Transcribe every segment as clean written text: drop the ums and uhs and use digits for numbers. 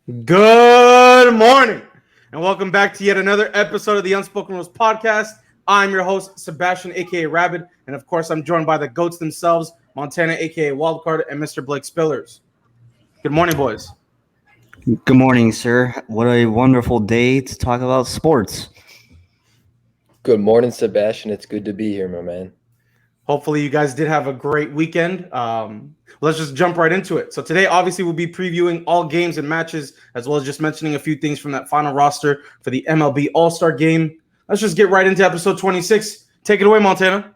Good morning, and welcome back to yet another episode of the Unspoken Rules podcast. I'm your host, Sebastian, aka Rabbit, and of course, I'm joined by the goats themselves, Montana, aka Wildcard, and Mr. Blake Spillers. Good morning, boys. Good morning, sir. What a wonderful day to talk about sports. Good morning, Sebastian. It's good to be here, my man. Hopefully, you guys did have a great weekend. Let's just jump right into it. So today, obviously, we'll be previewing all games and matches, as well as just mentioning a few things from that final roster for the MLB All Star Game. Let's just get right into episode 26. Take it away, Montana.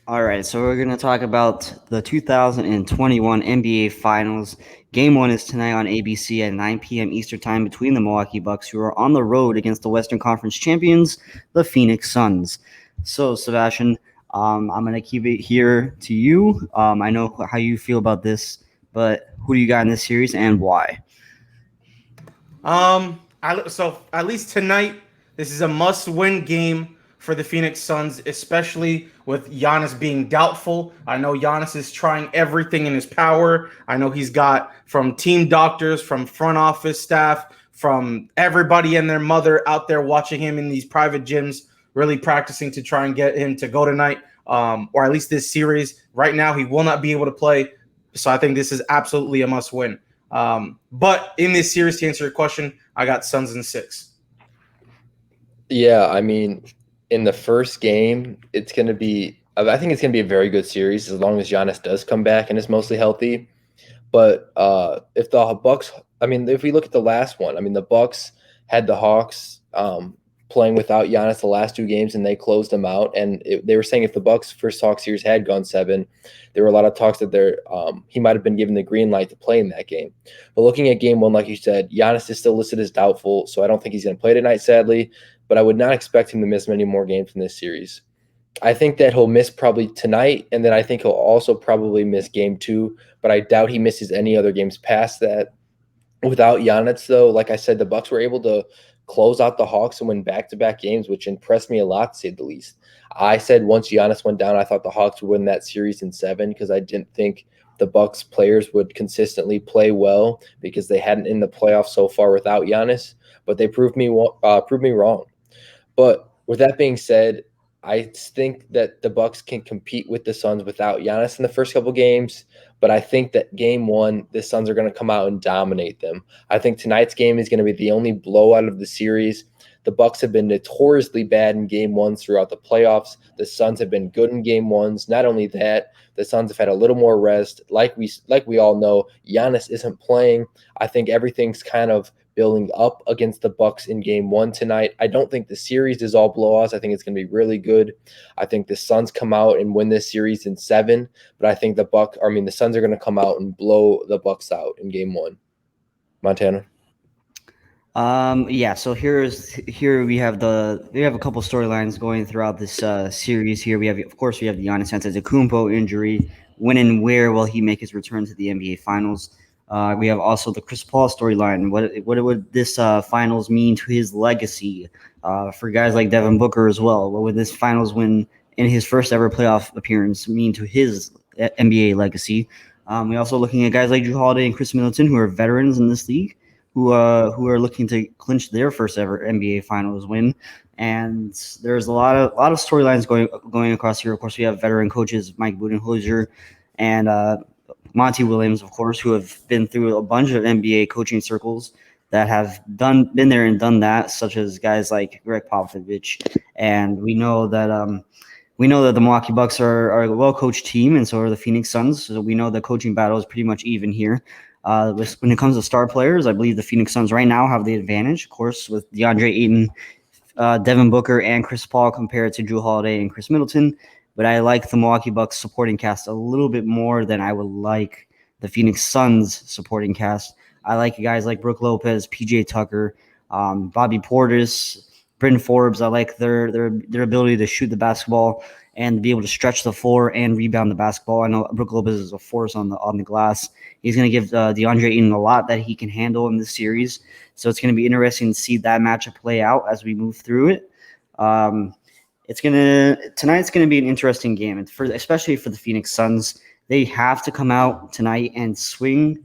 All right, so we're going to talk about the 2021 NBA Finals. Game 1 is tonight on ABC at 9 p.m. Eastern Time between the Milwaukee Bucks, who are on the road against the Western Conference champions, the Phoenix Suns. So, Sebastian, I'm going to keep it here to you. I know how you feel about this, but who do you got in this series and why? So at least tonight, this is a must-win game for the Phoenix Suns, especially with Giannis being doubtful. I know Giannis is trying everything in his power. I know he's got from team doctors, from front office staff, from everybody and their mother out there watching him in these private gyms, really practicing to try and get him to go tonight, or at least this series. Right now, he will not be able to play, so I think this is absolutely a must-win. But in this series, to answer your question, I got Suns in 6. Yeah, I mean, in the first game, I think it's going to be a very good series as long as Giannis does come back and is mostly healthy. But if the Bucks, if we look at the last one, the Bucks had the Hawks playing without Giannis the last 2 games, and they closed them out. And they were saying if the Bucks' first Hawks series had gone 7, there were a lot of talks that he might have been given the green light to play in that game. But looking at game 1, like you said, Giannis is still listed as doubtful, so I don't think he's going to play tonight, sadly. But I would not expect him to miss many more games in this series. I think that he'll miss probably tonight, and then I think he'll also probably miss game 2, but I doubt he misses any other games past that. Without Giannis, though, like I said, the Bucks were able to close out the Hawks and win back-to-back games, which impressed me a lot, to say the least. I said once Giannis went down, I thought the Hawks would win that series in 7 because I didn't think the Bucks players would consistently play well because they hadn't in the playoffs so far without Giannis, but they proved me wrong. But with that being said, I think that the Bucks can compete with the Suns without Giannis in the first couple games, but I think that game 1, the Suns are going to come out and dominate them. I think tonight's game is going to be the only blowout of the series. The Bucks have been notoriously bad in game 1s throughout the playoffs. The Suns have been good in game 1s. Not only that, the Suns have had a little more rest. Like we all know, Giannis isn't playing. I think everything's kind of building up against the Bucks in game 1 tonight. I don't think the series is all blowouts. I think it's going to be really good. I think the Suns come out and win this series in 7, but I think the Suns are going to come out and blow the Bucks out in game 1. Montana. So here we have a couple storylines going throughout this series. Here we have the Giannis Antetokounmpo injury. When and where will he make his return to the NBA Finals? We have also the Chris Paul storyline. What would this finals mean to his legacy? For guys like Devin Booker as well, what would this finals win in his first ever playoff appearance mean to his NBA legacy? We're also looking at guys like Jrue Holiday and Chris Middleton, who are veterans in this league, who are looking to clinch their first ever NBA Finals win. And there's a lot of storylines going across here. Of course, we have veteran coaches Mike Budenholzer and Monty Williams, of course, who have been through a bunch of NBA coaching circles that have been there and done that, such as guys like Greg Popovich. And we know that the Milwaukee Bucks are a well-coached team, and so are the Phoenix Suns. So we know the coaching battle is pretty much even here. When it comes to star players, I believe the Phoenix Suns right now have the advantage, of course, with DeAndre Ayton, Devin Booker, and Chris Paul compared to Jrue Holiday and Chris Middleton. But I like the Milwaukee Bucks supporting cast a little bit more than I would like the Phoenix Suns supporting cast. I like guys like Brook Lopez, PJ Tucker, Bobby Portis, Bryn Forbes. I like their ability to shoot the basketball and be able to stretch the floor and rebound the basketball. I know Brook Lopez is a force on the glass. He's going to give DeAndre Ayton a lot that he can handle in this series. So it's going to be interesting to see that matchup play out as we move through it. Tonight's going to be an interesting game, especially for the Phoenix Suns. They have to come out tonight and swing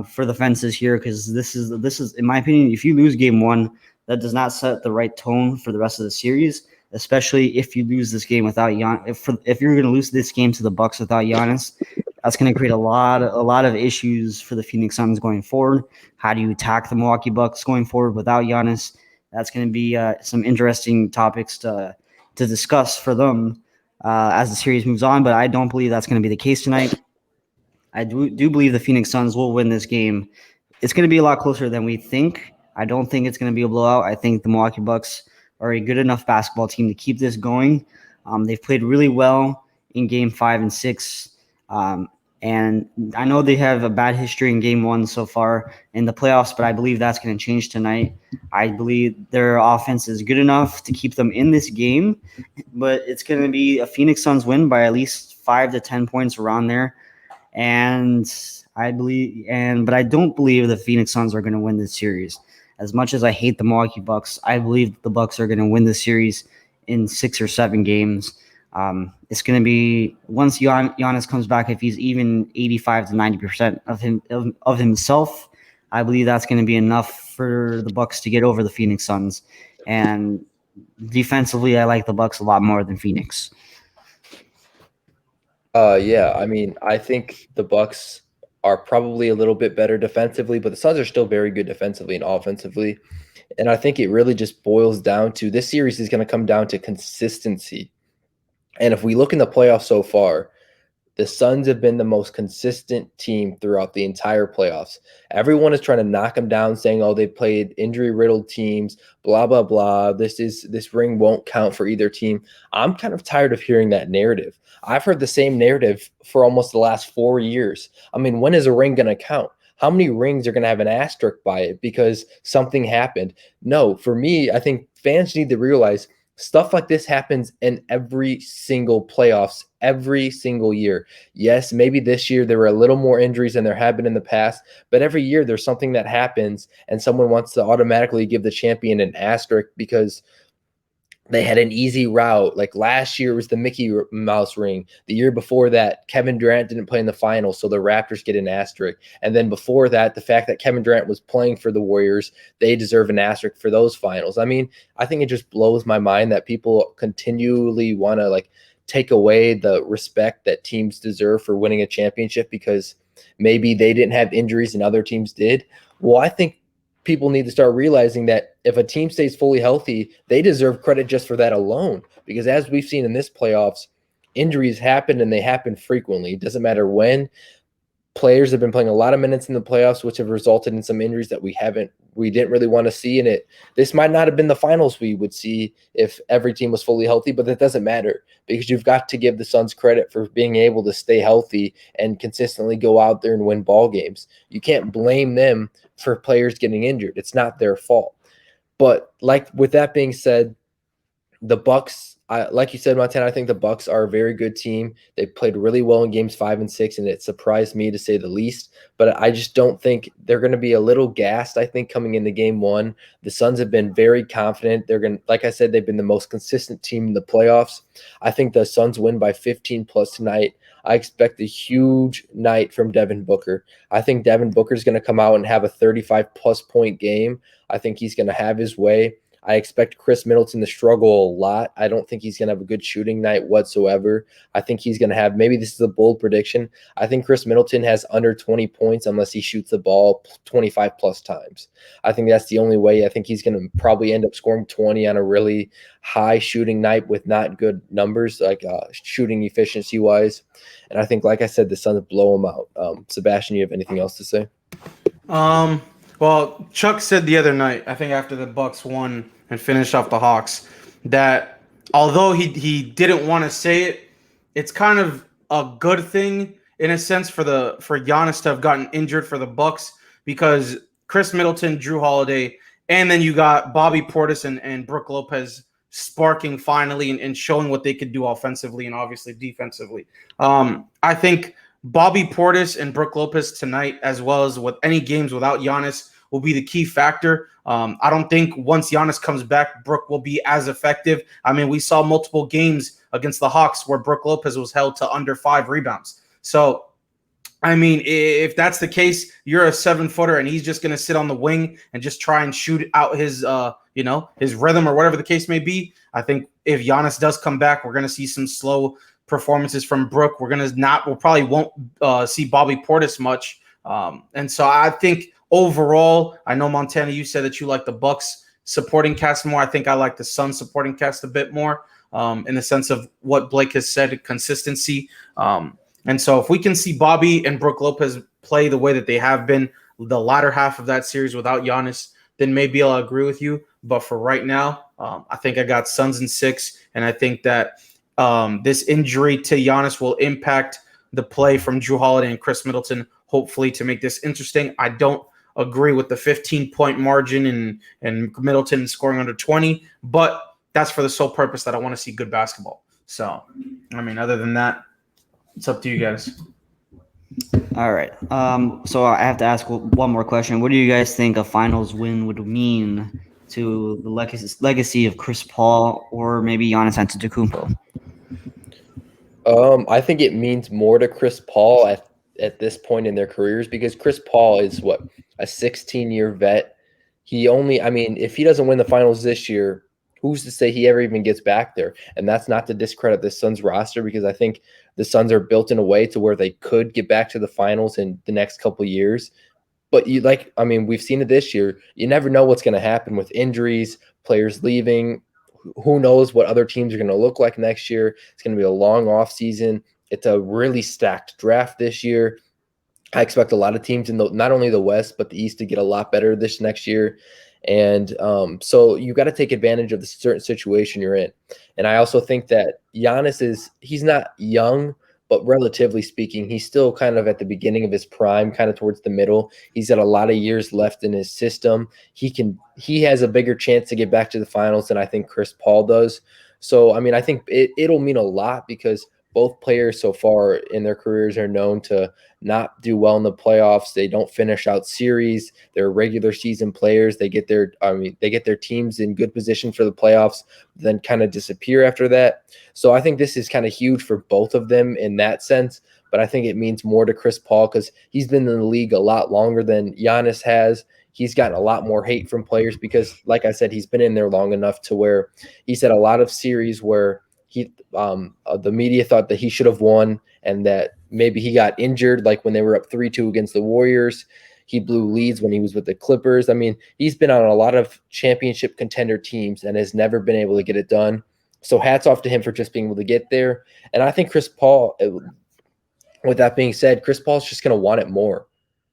for the fences here, because this is in my opinion, if you lose game one, that does not set the right tone for the rest of the series. Especially if you lose this game without Giannis. If you're going to lose this game to the Bucks without Giannis, that's going to create a lot of issues for the Phoenix Suns going forward. How do you attack the Milwaukee Bucks going forward without Giannis? That's going to be some interesting topics to discuss for them as the series moves on. But I don't believe that's going to be the case tonight. I do believe the Phoenix Suns will win this game. It's going to be a lot closer than we think. I don't think it's going to be a blowout. I think the Milwaukee Bucks are a good enough basketball team to keep this going. They've played really well in Game 5 and 6. And I know they have a bad history in Game 1 so far in the playoffs, but I believe that's going to change tonight. I believe their offense is good enough to keep them in this game, but it's going to be a Phoenix Suns win by at least 5 to 10 points around there. And but I don't believe the Phoenix Suns are going to win this series. As much as I hate the Milwaukee Bucks, I believe the Bucks are going to win the series in 6 or 7 games. It's going to be once Giannis comes back, if he's even 85 to 90% of himself, I believe that's going to be enough for the Bucks to get over the Phoenix Suns. And defensively, I like the Bucks a lot more than Phoenix. Yeah, I mean, I think the Bucks are probably a little bit better defensively, but the Suns are still very good defensively and offensively. And I think it really just boils down to this series is going to come down to consistency. And if we look in the playoffs so far, the Suns have been the most consistent team throughout the entire playoffs. Everyone is trying to knock them down, saying, "Oh, they played injury-riddled teams, blah blah blah. This ring won't count for either team." I'm kind of tired of hearing that narrative. I've heard the same narrative for almost the last 4 years. I mean, when is a ring going to count? How many rings are going to have an asterisk by it because something happened? No, for me, I think fans need to realize stuff like this happens in every single playoffs, every single year. Yes, maybe this year there were a little more injuries than there have been in the past, but every year there's something that happens and someone wants to automatically give the champion an asterisk because they had an easy route. Like last year was the Mickey Mouse ring. The year before that, Kevin Durant didn't play in the finals, so the Raptors get an asterisk. And then before that, the fact that Kevin Durant was playing for the Warriors, they deserve an asterisk for those finals. I mean, I think it just blows my mind that people continually want to take away the respect that teams deserve for winning a championship because maybe they didn't have injuries and other teams did. Well, I think people need to start realizing that if a team stays fully healthy, they deserve credit just for that alone. Because as we've seen in this playoffs, injuries happen and they happen frequently. It doesn't matter when. Players have been playing a lot of minutes in the playoffs, which have resulted in some injuries that we didn't really want to see in it. This might not have been the finals we would see if every team was fully healthy, but that doesn't matter because you've got to give the Suns credit for being able to stay healthy and consistently go out there and win ball games. You can't blame them for players getting injured. It's not their fault. But with that being said, the Bucks, like you said, Montana, I think the Bucks are a very good team. They played really well in games 5 and 6, and it surprised me to say the least. But I just don't think they're going to be a little gassed. I think coming into game 1, the Suns have been very confident. They're going, like I said, they've been the most consistent team in the playoffs. I think the Suns win by 15 plus tonight. I expect a huge night from Devin Booker. I think Devin Booker is going to come out and have a 35-plus point game. I think he's going to have his way. I expect Chris Middleton to struggle a lot. I don't think he's going to have a good shooting night whatsoever. I think he's going to have, maybe this is a bold prediction, I think Chris Middleton has under 20 points unless he shoots the ball 25 plus times. I think that's the only way. I think he's going to probably end up scoring 20 on a really high shooting night with not good numbers, shooting efficiency wise. And I think, like I said, the Suns blow him out. Sebastian, you have anything else to say? Well, Chuck said the other night, I think after the Bucks won and finished off the Hawks, that although he didn't want to say it, it's kind of a good thing in a sense for Giannis to have gotten injured for the Bucks because Chris Middleton, Drew Holiday, and then you got Bobby Portis and Brook Lopez sparking finally and showing what they could do offensively and obviously defensively. I think Bobby Portis and Brook Lopez tonight, as well as with any games without Giannis, will be the key factor. I don't think once Giannis comes back, Brook will be as effective. I mean, we saw multiple games against the Hawks where Brook Lopez was held to under 5 rebounds. So I mean, if that's the case, you're a 7-footer and he's just going to sit on the wing and just try and shoot out his, his rhythm or whatever the case may be. I think if Giannis does come back, we're going to see some slow performances from Brook. We'll probably won't see Bobby Portis much. And so I think overall, I know Montana, you said that you like the Bucks supporting cast more. I think I like the Suns supporting cast a bit more in the sense of what Blake has said, consistency. And so if we can see Bobby and Brook Lopez play the way that they have been the latter half of that series without Giannis, then maybe I'll agree with you. But for right now, I think I got Suns in 6. And I think that this injury to Giannis will impact the play from Jrue Holiday and Chris Middleton, hopefully to make this interesting. I don't agree with the 15-point margin and Middleton scoring under 20, but that's for the sole purpose that I want to see good basketball. So, I mean, other than that, it's up to you guys. All right. So I have to ask one more question. What do you guys think a finals win would mean to the legacy of Chris Paul or maybe Giannis Antetokounmpo? I think it means more to Chris Paul at this point in their careers because Chris Paul is a 16-year vet. If he doesn't win the finals this year, who's to say he ever even gets back there? And that's not to discredit the Suns roster because I think the Suns are built in a way to where they could get back to the finals in the next couple of years. But we've seen it this year. You never know what's going to happen with injuries, players leaving. Who knows what other teams are going to look like next year? It's going to be a long off season. It's a really stacked draft this year. I expect a lot of teams in not only the West, but the East to get a lot better this next year. And so you got to take advantage of the certain situation you're in. And I also think that Giannis he's not young, but relatively speaking, he's still kind of at the beginning of his prime, kind of towards the middle. He's got a lot of years left in his system. He has a bigger chance to get back to the finals than I think Chris Paul does. So, I think it'll mean a lot because both players so far in their careers are known to not do well in the playoffs. They don't finish out series. They're regular season players. They get their teams in good position for the playoffs, then kind of disappear after that. So I think this is kind of huge for both of them in that sense. But I think it means more to Chris Paul because he's been in the league a lot longer than Giannis has. He's gotten a lot more hate from players because, like I said, he's been in there long enough to where he's had a lot of series where the media thought that he should have won and that maybe he got injured, like when they were up 3-2 against the Warriors. He blew leads when he was with the Clippers. He's been on a lot of championship contender teams and has never been able to get it done. So hats off to him for just being able to get there. And I think Chris Paul, with that being said, Chris Paul's just going to want it more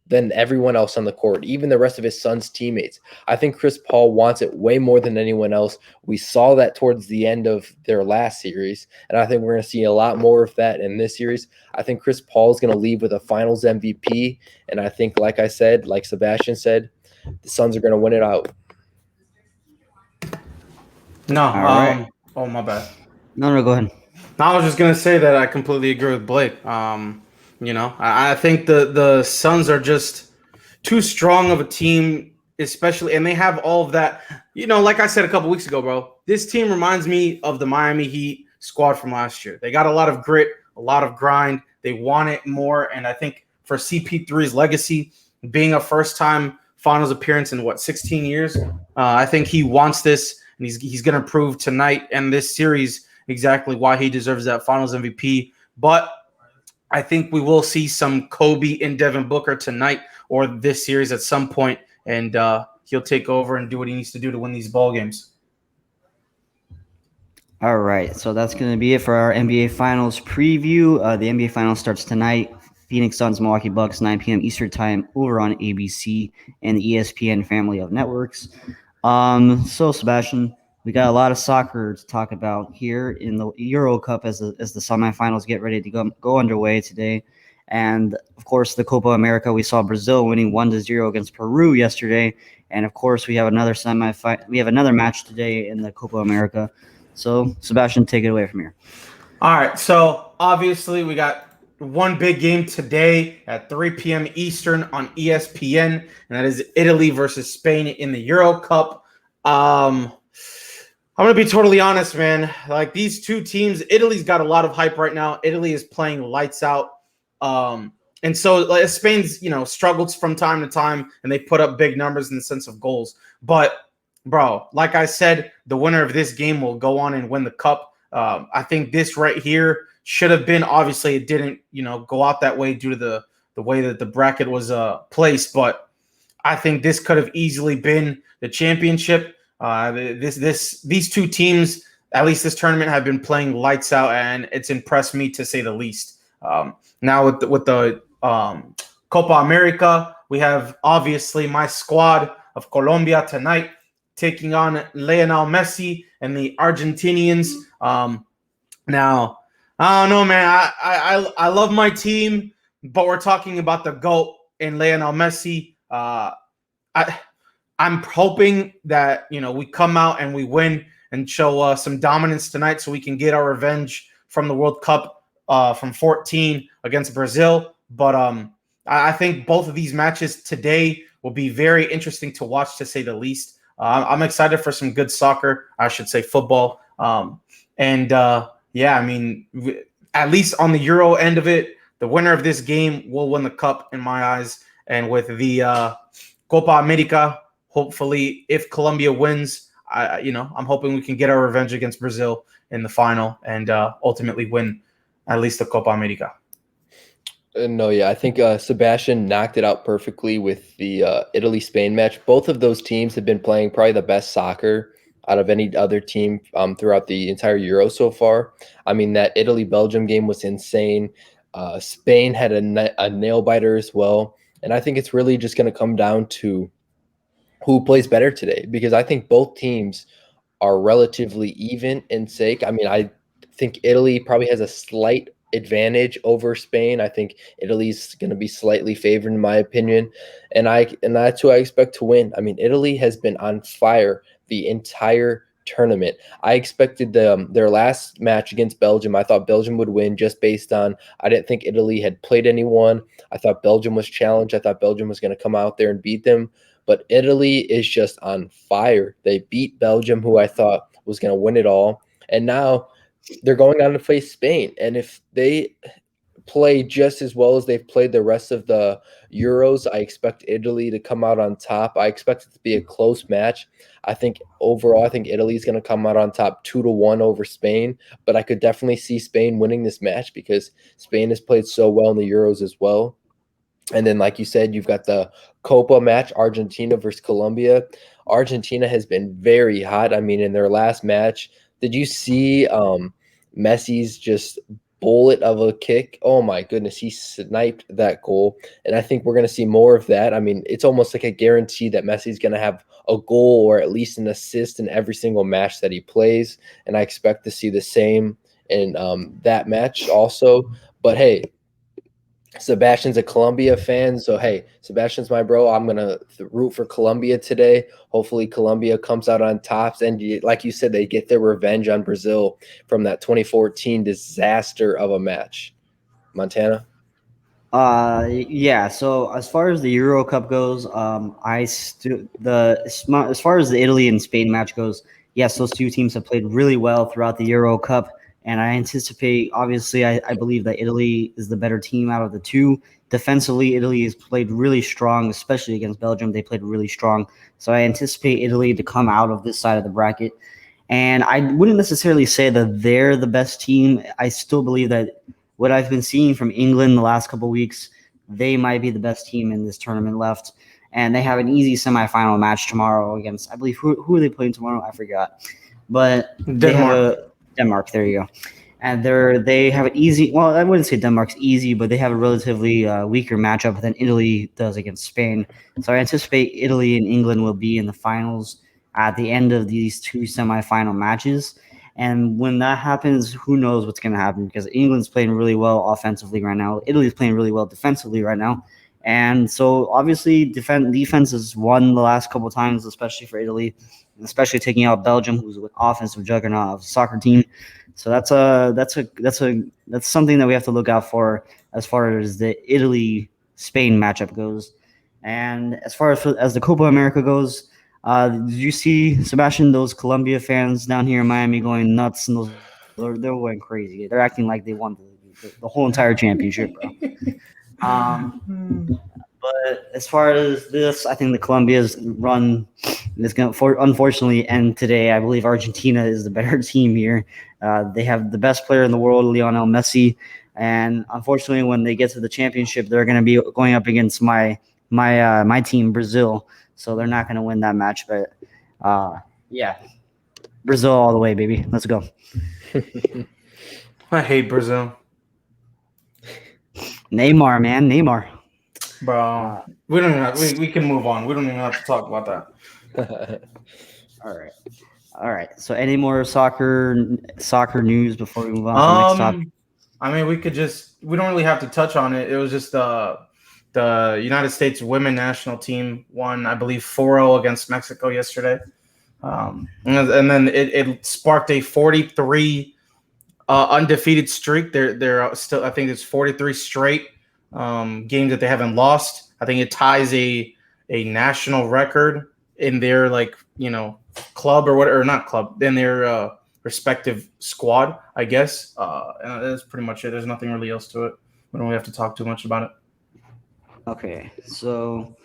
than everyone else on the court, even the rest of his son's teammates. I think Chris Paul wants it way more than anyone else. We saw that towards the end of their last series, and I think we're going to see a lot more of that in this series. I think Chris Paul is going to leave with a finals MVP, and I think, like I said, like Sebastian said, the Suns are going to win it out. No, All right. Oh, my bad. No, go ahead. I was just going to say that I completely agree with Blake. I think the Suns are just too strong of a team, especially, and they have all of that. Like I said a couple weeks ago, bro, this team reminds me of the Miami Heat squad from last year. They got a lot of grit, a lot of grind. They want it more, and I think for CP3's legacy, being a first-time finals appearance in 16 years, I think he wants this, and he's going to prove tonight and this series exactly why he deserves that finals MVP. But I think we will see some Kobe and Devin Booker tonight or this series at some point, and he'll take over and do what he needs to do to win these ball games. All right, so that's going to be it for our NBA Finals preview. The NBA Finals starts tonight. Phoenix Suns, Milwaukee Bucks, 9 p.m. Eastern Time over on ABC and the ESPN family of networks. So, Sebastian, we got a lot of soccer to talk about here in the Euro Cup as the semifinals get ready to go underway today. And, of course, the Copa America, we saw Brazil winning 1-0 against Peru yesterday. And, of course, we have another match today in the Copa America. So, Sebastian, take it away from here. All right, so obviously we got one big game today at 3 p.m. Eastern on ESPN, and that is Italy versus Spain in the Euro Cup. I'm going to be totally honest, man. Like, these two teams, Italy's got a lot of hype right now. Italy is playing lights out. And so like, Spain's, struggles from time to time, and they put up big numbers in the sense of goals. But, bro, like I said, the winner of this game will go on and win the cup. I think this right here should have been. Obviously, it didn't, go out that way due to the way that the bracket was placed. But I think this could have easily been the championship. These two teams, at least this tournament, have been playing lights out, and it's impressed me to say the least. Now with the Copa America, we have obviously my squad of Colombia tonight taking on Lionel Messi and the Argentinians. Now, I don't know, man. I love my team, but we're talking about the GOAT in Lionel Messi. I'm hoping that we come out and we win and show some dominance tonight, so we can get our revenge from the World Cup from 14 against Brazil. But I think both of these matches today will be very interesting to watch, to say the least. I'm excited for some good soccer. I should say football. Yeah, I mean, at least on the Euro end of it, the winner of this game will win the cup in my eyes. And with the Copa America, hopefully, if Colombia wins, I'm hoping we can get our revenge against Brazil in the final and ultimately win at least the Copa America. No, yeah, I think Sebastian knocked it out perfectly with the Italy-Spain match. Both of those teams have been playing probably the best soccer out of any other team throughout the entire Euro so far. I mean, that Italy-Belgium game was insane. Spain had a nail-biter as well. And I think it's really just going to come down to who plays better today, because I think both teams are relatively even in sake. I mean, I think Italy probably has a slight advantage over Spain. I think Italy's going to be slightly favored in my opinion, and that's who I expect to win. I mean, Italy has been on fire the entire tournament. I expected their last match against Belgium. I thought Belgium would win just based on I didn't think Italy had played anyone. I thought Belgium was challenged. I thought Belgium was going to come out there and beat them. But Italy is just on fire. They beat Belgium, who I thought was going to win it all. And now they're going on to face Spain. And if they play just as well as they've played the rest of the Euros, I expect Italy to come out on top. I expect it to be a close match. I think overall, I think Italy is going to come out on top 2-1 over Spain. But I could definitely see Spain winning this match because Spain has played so well in the Euros as well. And then, like you said, you've got the Copa match, Argentina versus Colombia. Argentina has been very hot. I mean, in their last match, did you see Messi's just bullet of a kick? Oh, my goodness. He sniped that goal. And I think we're going to see more of that. I mean, it's almost like a guarantee that Messi's going to have a goal or at least an assist in every single match that he plays. And I expect to see the same in that match also. But, hey, Sebastian's a Colombia fan, so hey, Sebastian's my bro. I'm gonna root for Colombia today. Hopefully, Colombia comes out on tops, and like you said, they get their revenge on Brazil from that 2014 disaster of a match. Montana. Yeah. So as far as the Euro Cup goes, as far as the Italy and Spain match goes, yes, those two teams have played really well throughout the Euro Cup. And I anticipate, obviously, I believe that Italy is the better team out of the two. Defensively, Italy has played really strong, especially against Belgium. They played really strong. So I anticipate Italy to come out of this side of the bracket. And I wouldn't necessarily say that they're the best team. I still believe that what I've been seeing from England the last couple of weeks, they might be the best team in this tournament left. And they have an easy semifinal match tomorrow against, I believe, who are they playing tomorrow? I forgot. But they have Denmark, there you go. And they have an easy, well, I wouldn't say Denmark's easy, but they have a relatively weaker matchup than Italy does against Spain. So I anticipate Italy and England will be in the finals at the end of these two semifinal matches. And when that happens, who knows what's going to happen, because England's playing really well offensively right now. Italy's playing really well defensively right now. And so obviously defense has won the last couple of times, especially for Italy, especially taking out Belgium, who's an offensive juggernaut of a soccer team. So that's something that we have to look out for as far as the Italy-Spain matchup goes. And as far as the Copa America goes, did you see, Sebastian, those Colombia fans down here in Miami going nuts, and they're going crazy. They're acting like they won the whole entire championship, bro. But as far as this, I think the Colombia's run is going to unfortunately end today. I believe Argentina is the better team here. They have the best player in the world, Lionel Messi, and unfortunately, when they get to the championship, they're going to be going up against my team, Brazil. So they're not going to win that match. But yeah, Brazil all the way, baby. Let's go. I hate Brazil. Neymar, man, Neymar. Bro, we don't even have, we can move on. We don't even have to talk about that. All right. So, any more soccer news before we move on to the next topic? I mean, we don't really have to touch on it. It was just the United States women national team won, I believe, 4-0 against Mexico yesterday. And then it sparked a 43 undefeated streak. They're still, I think it's 43 straight games that they haven't lost. I think it ties a national record in their club or whatever, or not club, in their respective squad, I guess. And that's pretty much it. There's nothing really else to it. We don't really have to talk too much about it. Okay, so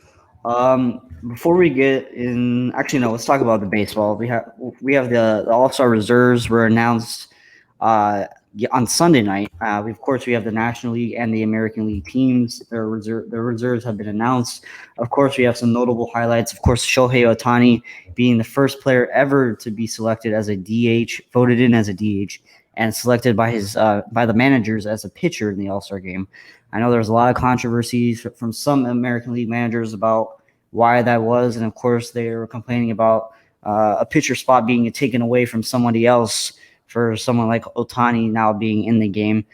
before we get in, actually no, let's talk about the baseball. We have the All Star Reserves were announced on Sunday night. Of course, we have the National League and the American League teams. Their reserves have been announced. Of course, we have some notable highlights. Of course, Shohei Ohtani being the first player ever to be selected as a DH, voted in as a DH, and selected by the managers as a pitcher in the All Star game. I know there's a lot of controversies from some American League managers about why that was, and of course, they were complaining about a pitcher spot being taken away from somebody else for someone like Ohtani now being in the game.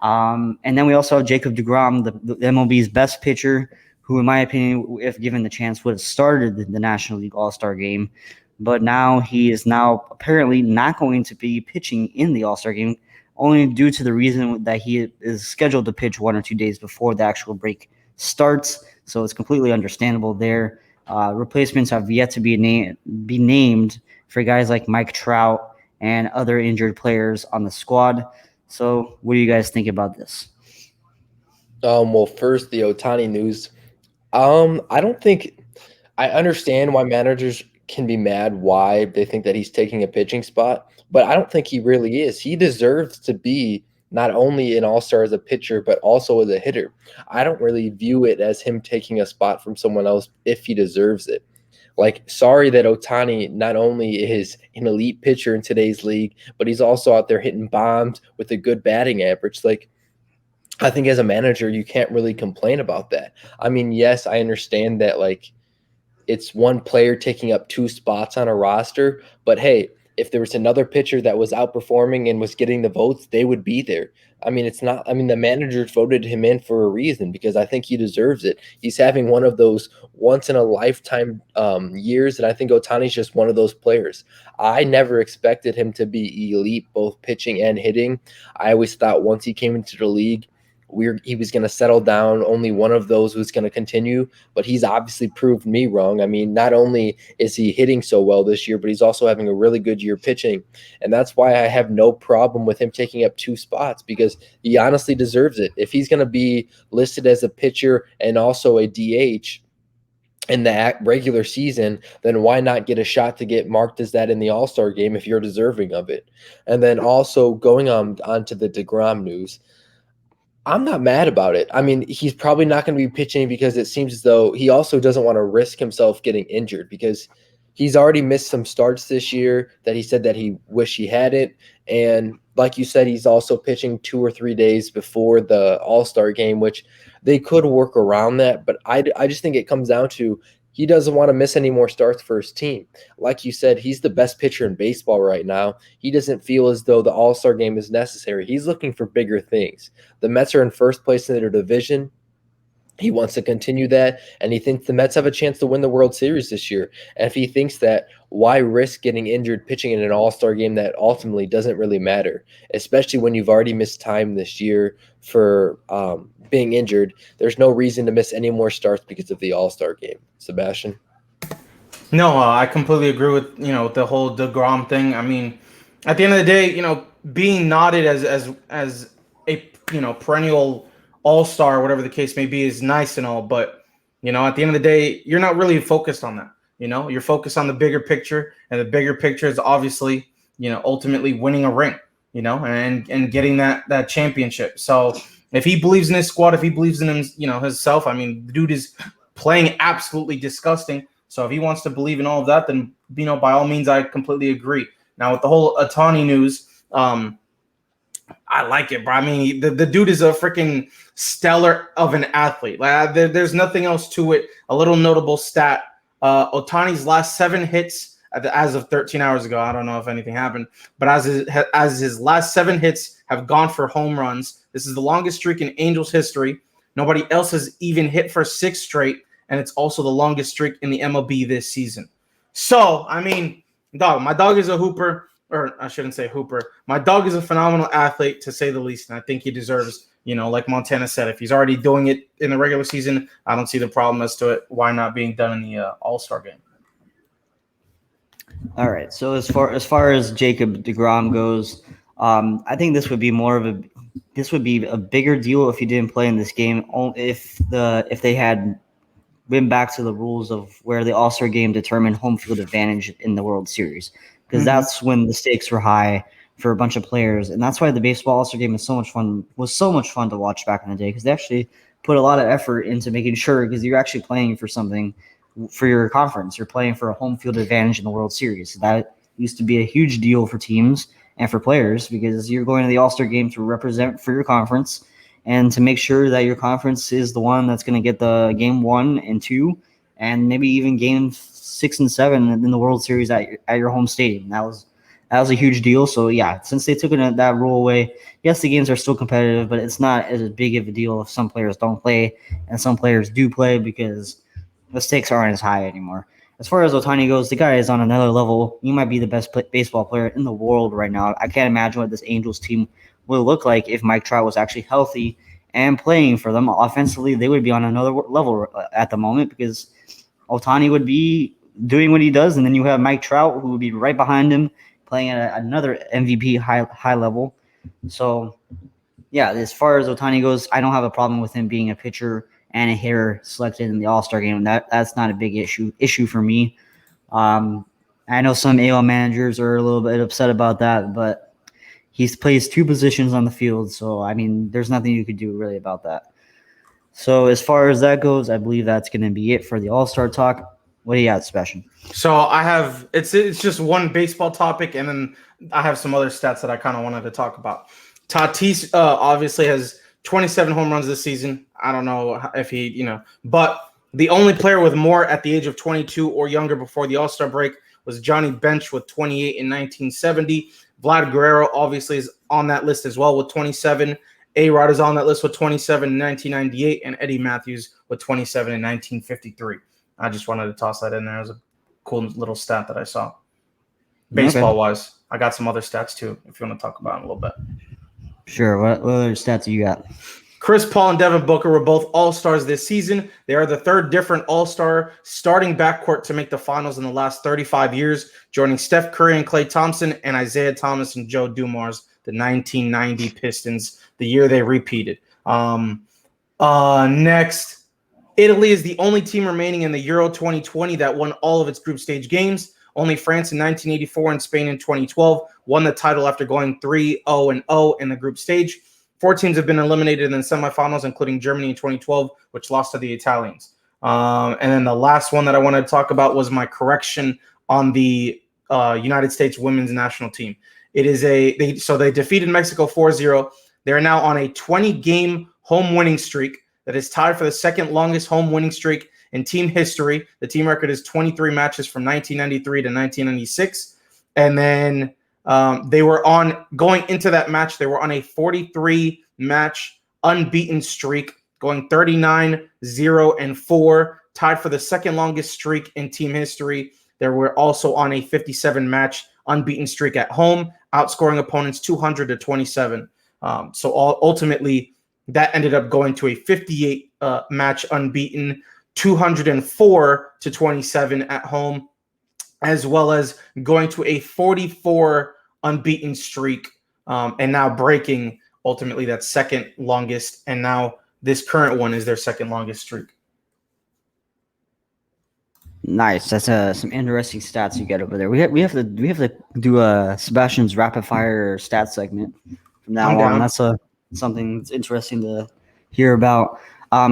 And then we also have Jacob deGrom, the MLB's best pitcher, who, in my opinion, if given the chance, would have started the National League All-Star game. But now he is apparently not going to be pitching in the All-Star game, only due to the reason that he is scheduled to pitch 1 or 2 days before the actual break starts. So it's completely understandable there. Replacements have yet to be named for guys like Mike Trout and other injured players on the squad. So what do you guys think about this? Well, first, the Ohtani news. I don't think – I understand why managers can be mad why they think that he's taking a pitching spot, but I don't think he really is. He deserves to be not only an all-star as a pitcher, but also as a hitter. I don't really view it as him taking a spot from someone else if he deserves it. Like, sorry that Ohtani not only is an elite pitcher in today's league, but he's also out there hitting bombs with a good batting average. Like, I think as a manager, you can't really complain about that. I mean, yes, I understand that, like, it's one player taking up 2 spots on a roster, but hey, if there was another pitcher that was outperforming and was getting the votes, they would be there. I mean, the managers voted him in for a reason because I think he deserves it. He's having one of those once-in-a-lifetime years, and I think Ohtani's just one of those players. I never expected him to be elite, both pitching and hitting. I always thought once he came into the league, he was going to settle down. Only one of those was going to continue, but he's obviously proved me wrong. I mean, not only is he hitting so well this year, but he's also having a really good year pitching. And that's why I have no problem with him taking up 2 spots because he honestly deserves it. If he's going to be listed as a pitcher and also a DH in the regular season, then why not get a shot to get marked as that in the All-Star game if you're deserving of it? And then also going on to the deGrom news, I'm not mad about it. I mean, he's probably not going to be pitching because it seems as though he also doesn't want to risk himself getting injured because he's already missed some starts this year that he said that he wished he hadn't. And like you said, he's also pitching 2 or 3 days before the All-Star game, which they could work around that. But I just think it comes down to he doesn't want to miss any more starts for his team. Like you said, he's the best pitcher in baseball right now. He doesn't feel as though the All-Star game is necessary. He's looking for bigger things. The Mets are in first place in their division. He wants to continue that, and he thinks the Mets have a chance to win the World Series this year. And if he thinks that, why risk getting injured pitching in an All-Star game that ultimately doesn't really matter, especially when you've already missed time this year for being injured? There's no reason to miss any more starts because of the All-Star game. Sebastian? No, I completely agree with the whole deGrom thing. I mean, at the end of the day, being nodded as a perennial all-star, whatever the case may be, is nice and all, but at the end of the day, you're not really focused on that. You're focused on the bigger picture, and the bigger picture is obviously, ultimately winning a ring, and getting that championship. So if he believes in his squad, if he believes in him, himself, I mean, the dude is playing absolutely disgusting. So if he wants to believe in all of that, then, by all means, I completely agree. Now with the whole Ohtani news, I like it, bro. I mean, the dude is a freaking stellar of an athlete. Like, there's nothing else to it. A little notable stat: Ohtani's last 7 hits, as of 13 hours ago. I don't know if anything happened, but as his last 7 hits have gone for home runs. This is the longest streak in Angels history. Nobody else has even hit for 6 straight, and it's also the longest streak in the MLB this season. So, I mean, my dog is a hooper. Or I shouldn't say hooper. My dog is a phenomenal athlete, to say the least, and I think he deserves, like Montana said, if he's already doing it in the regular season, I don't see the problem as to it. Why not being done in the All-Star game? All right. So as far as Jacob deGrom goes, I think this would be a bigger deal if he didn't play in this game. If they had been back to the rules of where the All-Star game determined home field advantage in the World Series. Because that's when the stakes were high for a bunch of players, and that's why the baseball All-Star game was so much fun to watch back in the day, because they actually put a lot of effort into making sure, because you're actually playing for something for your conference. You're playing for a home field advantage in the World Series. That used to be a huge deal for teams and for players, because you're going to the All-Star game to represent for your conference and to make sure that your conference is the one that's going to get the game 1 and 2 and maybe even game 6 and 7 in the World Series at your home stadium. That was a huge deal. So yeah, since they took that rule away, yes, the games are still competitive, but it's not as big of a deal if some players don't play and some players do play, because the stakes aren't as high anymore. As far as Ohtani goes, the guy is on another level. He might be the best baseball player in the world right now. I can't imagine what this Angels team would look like if Mike Trout was actually healthy and playing for them. Offensively, they would be on another level at the moment, because Ohtani would be doing what he does, and then you have Mike Trout, who would be right behind him, playing at another MVP high level. So, yeah, as far as Ohtani goes, I don't have a problem with him being a pitcher and a hitter selected in the All-Star game. That's not a big issue for me. I know some AL managers are a little bit upset about that, but he plays 2 positions on the field, so, I mean, there's nothing you could do really about that. So as far as that goes, I believe that's going to be it for the All-Star talk. What do you got, Sebastian? So I have it's just one baseball topic, and then I have some other stats that I kind of wanted to talk about. Tatis obviously has 27 home runs this season. I don't know if he, but the only player with more at the age of 22 or younger before the All-Star break was Johnny Bench with 28 in 1970. Vlad Guerrero obviously is on that list as well with 27. A-Rod is on that list with 27 in 1998, and Eddie Matthews with 27 in 1953. I just wanted to toss that in there as a cool little stat that I saw. Baseball-wise, I got some other stats too, if you want to talk about them a little bit. Sure. What other stats do you got? Chris Paul and Devin Booker were both All-Stars this season. They are the 3rd different All-Star starting backcourt to make the finals in the last 35 years, joining Steph Curry and Klay Thompson and Isaiah Thomas and Joe Dumars, the 1990 Pistons, the year they repeated. Next, Italy is the only team remaining in the Euro 2020 that won all of its group stage games. Only France in 1984 and Spain in 2012 won the title after going 3-0-0 in the group stage. 4 teams have been eliminated in the semifinals, including Germany in 2012, which lost to the Italians. And then the last one that I wanted to talk about was my correction on the United States women's national team. It is they defeated Mexico 4-0. They're now on a 20-game home winning streak that is tied for the 2nd longest home winning streak in team history. The team record is 23 matches from 1993 to 1996. And then they were going into that match, they were on a 43-match unbeaten streak, going 39-0-4, tied for the 2nd longest streak in team history. They were also on a 57-match unbeaten streak at home, outscoring opponents 200-27. So ultimately, that ended up going to a 58-match unbeaten, 204-27 at home, as well as going to a 44 unbeaten streak, and now breaking ultimately that 2nd longest, and now this current one is their second longest streak. Nice. That's some interesting stats you get over there. We have to do a Sebastian's rapid fire stat segment from now I'm on. down. That's something that's interesting to hear about.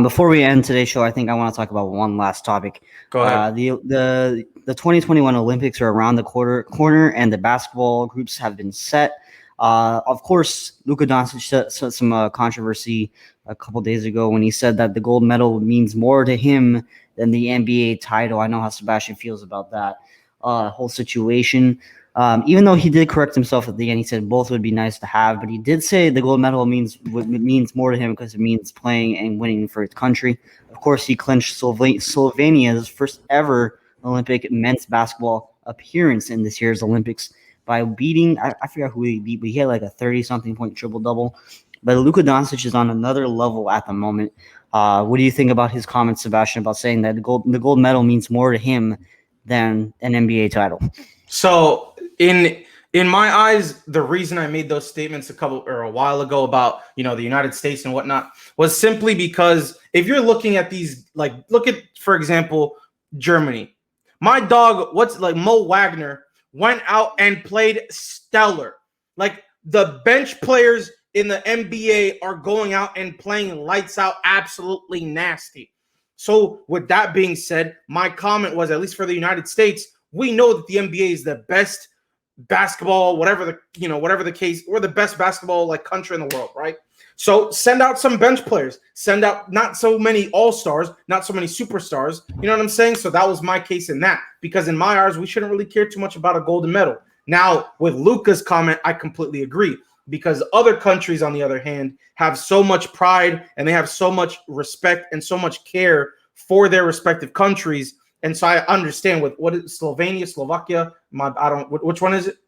Before we end today's show, I think I want to talk about one last topic. Go ahead. The 2021 Olympics are around the corner, and the basketball groups have been set. Of course, Luka Doncic set some controversy a couple days ago when he said that the gold medal means more to him than the NBA title. I know how Sebastian feels about that whole situation. Even though he did correct himself at the end, he said both would be nice to have, but he did say the gold medal means more to him because it means playing and winning for his country. Of course, he clinched Slovenia's first ever Olympic men's basketball appearance in this year's Olympics by beating, I forgot who he beat, but he had like a 30-something point triple-double. But Luka Doncic is on another level at the moment. What do you think about his comments, Sebastian, about saying that the gold medal means more to him than an NBA title? So in my eyes, the reason I made those statements a while ago about, the United States and whatnot was simply because if you're looking at these, look at, for example, Germany. My dog, Mo Wagner went out and played stellar. Like the bench players in the NBA are going out and playing lights out, absolutely nasty. So with that being said, my comment was, at least for the United States, we know that the NBA is the best basketball, whatever the case, we're the best basketball country in the world, right? So send out some bench players, send out not so many all-stars, not so many superstars, you know what I'm saying? So that was my case in that, because in my eyes, we shouldn't really care too much about a golden medal. Now, with Luka's comment, I completely agree, because other countries, on the other hand, have so much pride and they have so much respect and so much care for their respective countries. And so I understand with what is Slovenia, Slovakia, which one is it?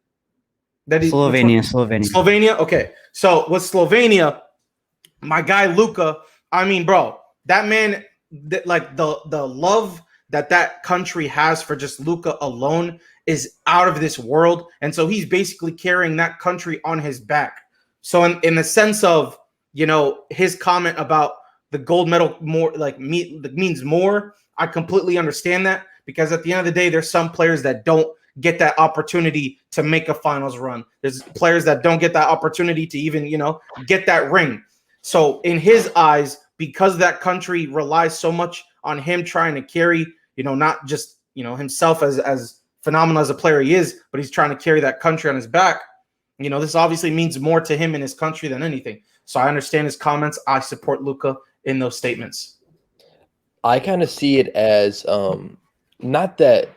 Slovenia. Okay. So with Slovenia, my guy Luka, I mean, bro, that man, the love that country has for just Luka alone is out of this world. And so he's basically carrying that country on his back. So in the sense of, his comment about the gold medal means more, I completely understand that, because at the end of the day, there's some players that don't get that opportunity to make a finals run. There's players that don't get that opportunity to even, get that ring. So in his eyes, because that country relies so much on him trying to carry, not just, himself as phenomenal as a player he is, but he's trying to carry that country on his back. This obviously means more to him and his country than anything. So I understand his comments. I support Luka in those statements. I kind of see it as not that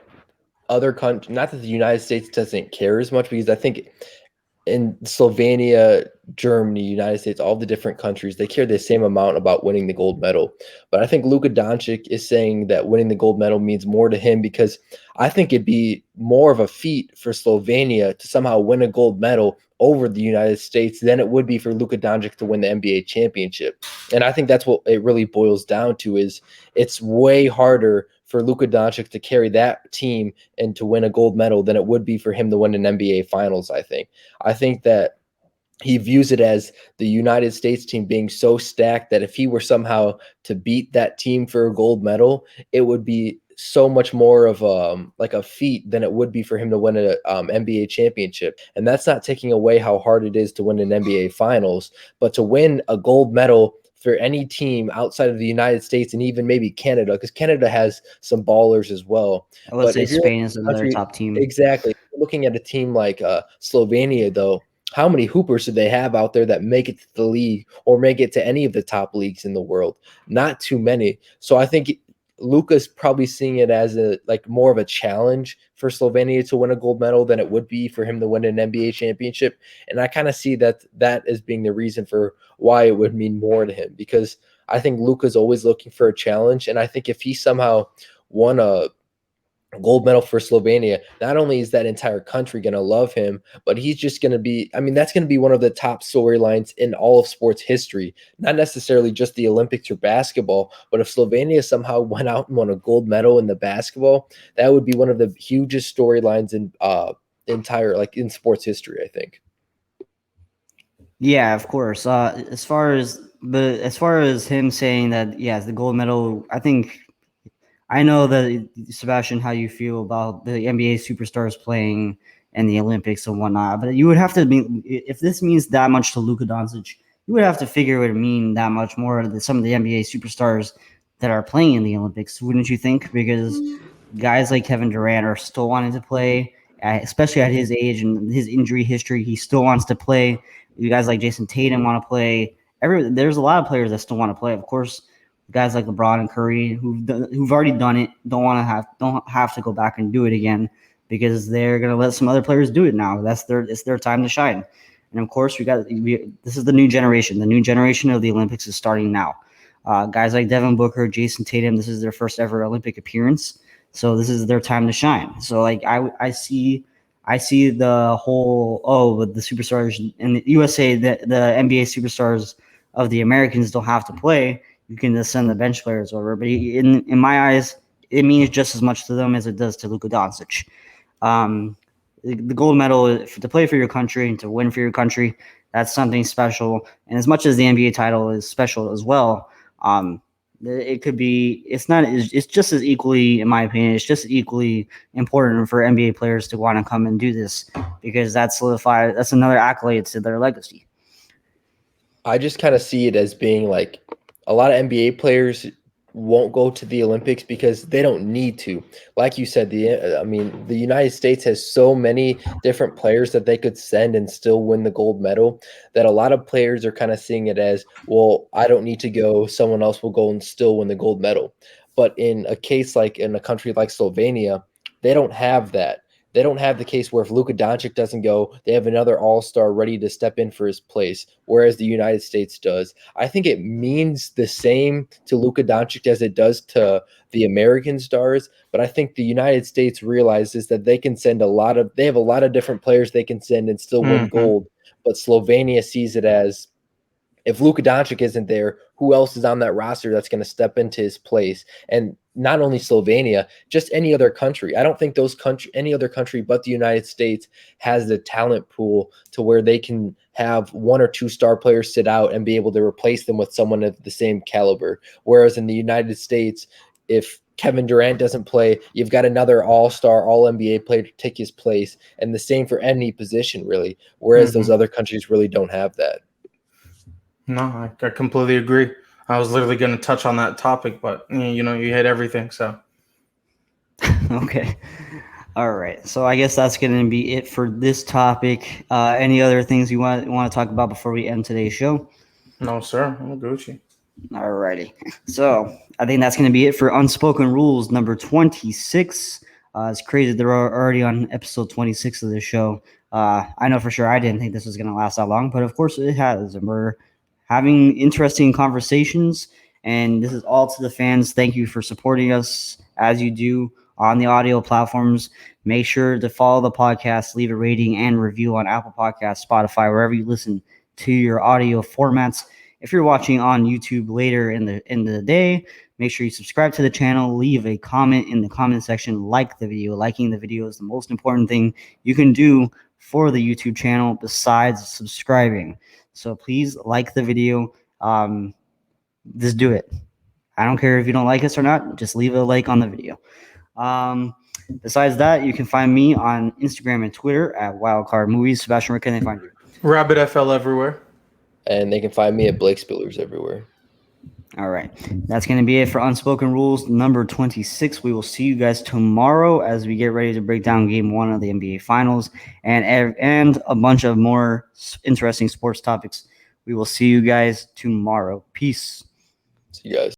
the United States doesn't care as much, because I think in Slovenia, Germany, United States, all the different countries, they care the same amount about winning the gold medal. But I think Luka Doncic is saying that winning the gold medal means more to him, because I think it'd be more of a feat for Slovenia to somehow win a gold medal over the United States than it would be for Luka Doncic to win the NBA championship. And I think that's what it really boils down to, is it's way harder for Luka Doncic to carry that team and to win a gold medal than it would be for him to win an NBA finals, I think that he views it as the United States team being so stacked that if he were somehow to beat that team for a gold medal, it would be so much more of a feat than it would be for him to win an NBA championship. And that's not taking away how hard it is to win an NBA finals, but to win a gold medal for any team outside of the United States and even maybe Canada, because Canada has some ballers as well. I would say Spain is another top team. Exactly. Looking at a team like Slovenia, though, how many hoopers do they have out there that make it to the league or make it to any of the top leagues in the world? Not too many. So I think Luka's probably seeing it as more of a challenge for Slovenia to win a gold medal than it would be for him to win an NBA championship. And I kind of see that as being the reason for why it would mean more to him, because I think Luka's always looking for a challenge. And I think if he somehow won a gold medal for Slovenia, not only is that entire country going to love him, but he's just going to be, that's going to be one of the top storylines in all of sports history, not necessarily just the Olympics or basketball, but if Slovenia somehow went out and won a gold medal in the basketball, that would be one of the hugest storylines in in sports history, I think. Yeah, of course. As far as but as far as him saying that, yes, the gold medal, I know that, Sebastian, how you feel about the NBA superstars playing in the Olympics and whatnot, but you would have to be, if this means that much to Luka Doncic, you would have to figure it would mean that much more to some of the NBA superstars that are playing in the Olympics, wouldn't you think? Because guys like Kevin Durant are still wanting to play, especially at his age and his injury history. He still wants to play. You guys like Jason Tatum want to play. There's a lot of players that still want to play. Of course, guys like LeBron and Curry who've already done it don't have to go back and do it again because they're gonna let some other players do it now. It's their time to shine. And of course, this is the new generation. The new generation of the Olympics is starting now. Guys like Devin Booker, Jason Tatum, this is their first ever Olympic appearance. So this is their time to shine. So like I see the whole with the superstars in the USA, the NBA superstars of the Americans don't have to play. You can just send the bench players over. But in my eyes, it means just as much to them as it does to Luka Doncic. The gold medal, to play for your country and to win for your country, that's something special. And as much as the NBA title is special as well, it could be. It's just as equally, in my opinion, it's just equally important for NBA players to want to come and do this because that's another accolade to their legacy. I just kind of see it as being like a lot of NBA players won't go to the Olympics because they don't need to. Like you said, the United States has so many different players that they could send and still win the gold medal that a lot of players are kind of seeing it as, well, I don't need to go. Someone else will go and still win the gold medal. But in a case like in a country like Slovenia, they don't have that. They don't have the case where if Luka Doncic doesn't go, they have another all-star ready to step in for his place, whereas the United States does. I think it means the same to Luka Doncic as it does to the American stars, but I think the United States realizes that they have a lot of different players they can send and still win gold, but Slovenia sees it as, if Luka Doncic isn't there, who else is on that roster that's going to step into his place? And not only Slovenia, just any other country. I don't think any other country but the United States has the talent pool to where they can have one or two star players sit out and be able to replace them with someone of the same caliber. Whereas in the United States, if Kevin Durant doesn't play, you've got another all-star, all-NBA player to take his place, and the same for any position, really. Whereas those other countries really don't have that. No, I completely agree. I was literally going to touch on that topic, but you hit everything. So, okay, all right. So I guess that's going to be it for this topic. Any other things you want to talk about before we end today's show? No, sir. I'm Gucci. All righty. So I think that's going to be it for Unspoken Rules number 26. It's crazy they're already on episode 26 of the show. I know for sure I didn't think this was going to last that long, but of course it has, and we're having interesting conversations, and this is all to the fans. Thank you for supporting us as you do on the audio platforms. Make sure to follow the podcast, leave a rating and review on Apple Podcasts, Spotify, wherever you listen to your audio formats. If you're watching on YouTube later in the day, make sure you subscribe to the channel, leave a comment in the comment section, like the video. Liking the video is the most important thing you can do for the YouTube channel besides subscribing. So please like the video. Just do it. I don't care if you don't like us or not. Just leave a like on the video. Besides that, you can find me on Instagram and Twitter at Wildcard Movies. Sebastian, where can they find you? Rabbit FL everywhere. And they can find me at Blake Spillers everywhere. All right. That's going to be it for Unspoken Rules number 26. We will see you guys tomorrow as we get ready to break down Game 1 of the NBA Finals and a bunch of more interesting sports topics. We will see you guys tomorrow. Peace. See you guys.